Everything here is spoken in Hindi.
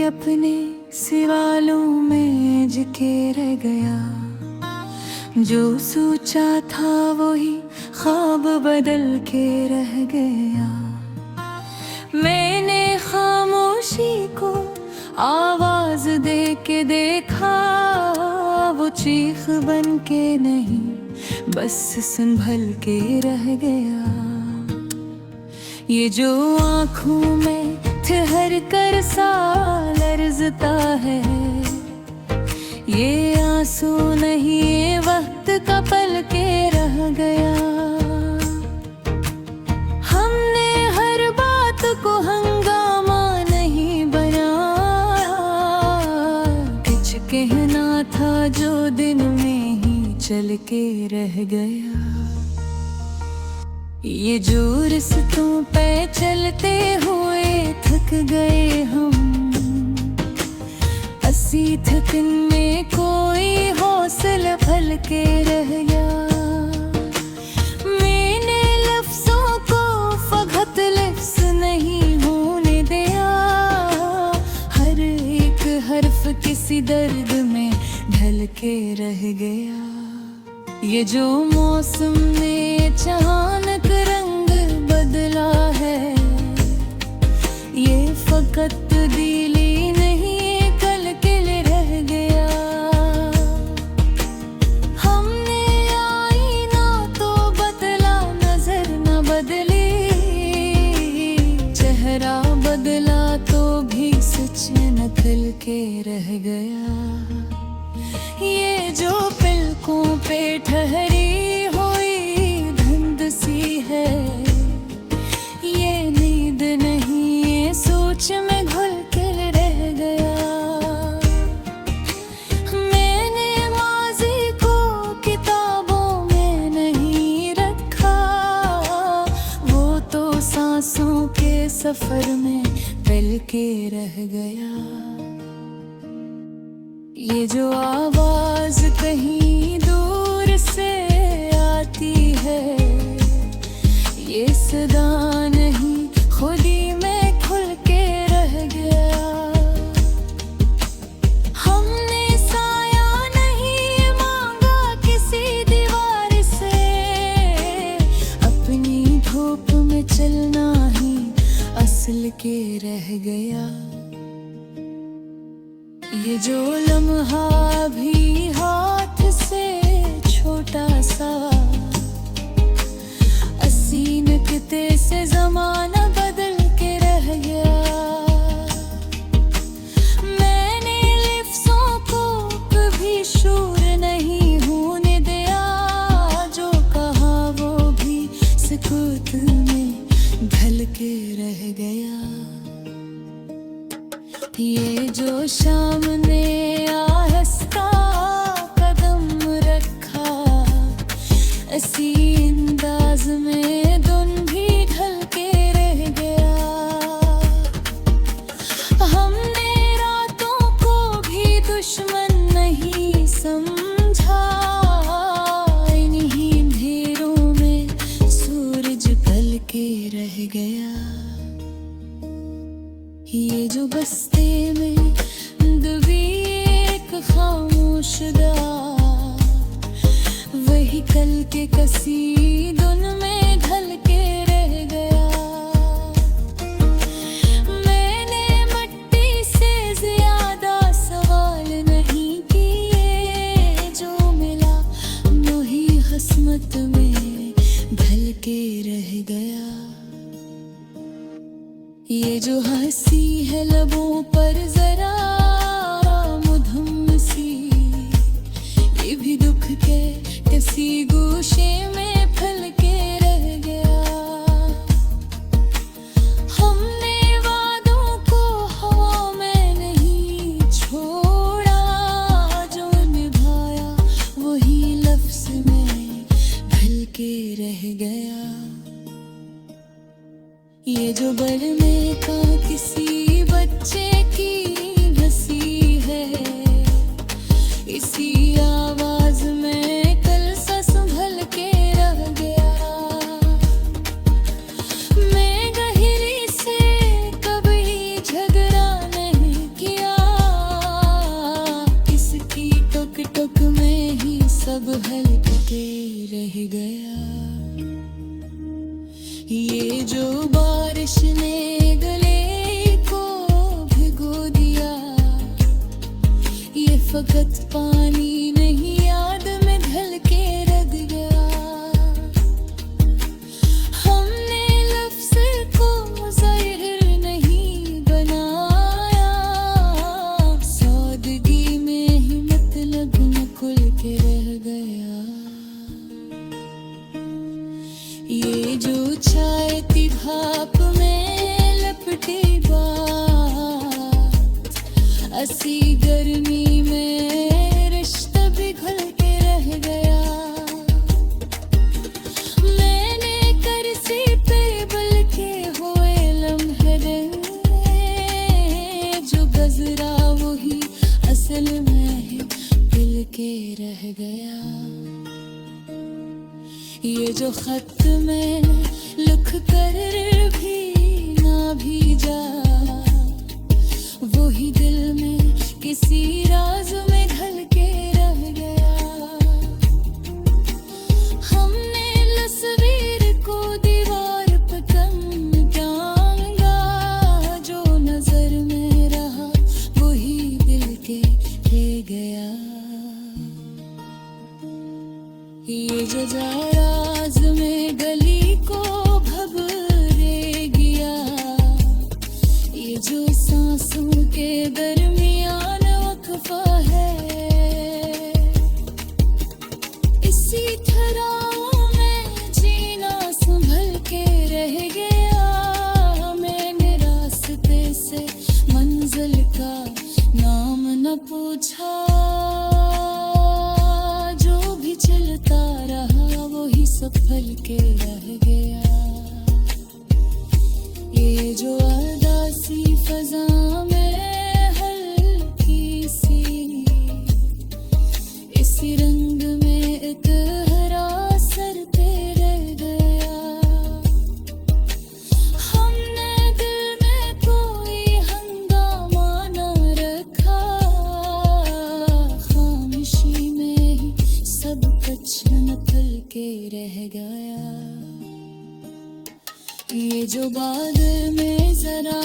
अपने सिवालों में जिके रह गया। जो सोचा था वही ख्वाब बदल के रह गया। मैंने खामोशी को आवाज दे के देखा, वो चीख बन के नहीं बस संभल के रह गया। ये जो आँखों में ठहर कर सा लरज़ता है, ये आंसू नहीं ये वक्त का पल के रह गया। हमने हर बात को हंगामा नहीं बनाया, कुछ कहना था जो दिन में ही चल के रह गया। ये जो रिश्तों पे चलते हुए थक गए हम, अस्सी थकन में कोई हौसला फल के रह गया। मैंने लफ्जों को फकत लफ्ज नहीं होने दिया, हर एक हर्फ किसी दर्द में ढल के रह गया। ये जो मौसम ने अचानक रंग बदला है, ये फकत दिली नहीं कल के लिए रह गया। हमने आईना तो बदला नजर न बदली, चेहरा बदला तो भी सच नकल के रह गया। ये जो पलकों पे ठहरी हुई धुंध सी है, ये नींद नहीं ये सोच में घुल के रह गया। मैंने माज़ी को किताबों में नहीं रखा, वो तो सांसों के सफर में पल के रह गया। ये जो आवाज कहीं दूर से आती है, ये सदा नहीं खुद ही में खुल के रह गया। हमने साया नहीं मांगा किसी दीवार से, अपनी धूप में चलना ही असल के रह गया। ये जो लम्हा भी हाथ से छोटा सा, अस्सी नुक्ते से ज़माना बदल के रह गया। मैंने लफ्ज़ों को कभी शूर नहीं होने दिया, जो कहा वो भी सुकूत में ढल के रह गया। ये जो शाम ने आहिस्ता कदम रखा, इसी अंदाज में धुन भी ढल के रह गया। हमने रातों को भी दुश्मन नहीं समझा, इन्हीं अंधेरों में सूरज ढल के रह गया। ये जो बस्ते में दबी एक खामोश दाग, वही कल के कसी धुन में ढल के रह गया। मैंने मिट्टी से ज्यादा सवाल नहीं किए, जो मिला वही किस्मत में ढल के रह गया। ये जो हंसी है लबों पर जरा मधुम सी, ये भी दुख के किसी गोशे में फल के रह गया। हमने वादों को हवा में नहीं छोड़ा, जो निभाया वही लफ्ज़ में ढल के रह गया। ये जो बरमे का किसी बच्चे की रह गया। ये जो बारिश ने गले को भिगो दिया, ये फकत पानी नहीं याद में ढल के रह गया। हमने लफ्ज़ को ज़ाहिर नहीं बनाया, सादगी में ही मतलब न खुल के रह गया। ये जो चाय की भाप में लपटी बात, असी गर्मी में रिश्ता पिघल के रह गया। मैंने करसी पे बल के हुए लम्हे जो गजरा वही असल में दिल के रह गया। ये जो खत में लिख कर भी ना भीजा, वही दिल में किसी राज में ढल के रह गया। हमने तस्वीर को दीवार पे टांगा, जो नजर में रहा वही दिल के ले गया। ये जो राज में गली को भभरे गया, ये जो सांसों के दरमियान वक्फा है, इसी ठहराव में जीना संभल के रह गया। मैंने रास्ते से मंजिल का नाम न पूछा, जो भी चलता रहा वही सफल के रह गया। ये जो उदासी फजा में हल्की सी, इसी रंग में एक हरा सर पे रह गया। हमने दिल में कोई हंगामा न रखा, खामोशी में ही सब कुछ नकल के रह गया। ये जो बादल में जरा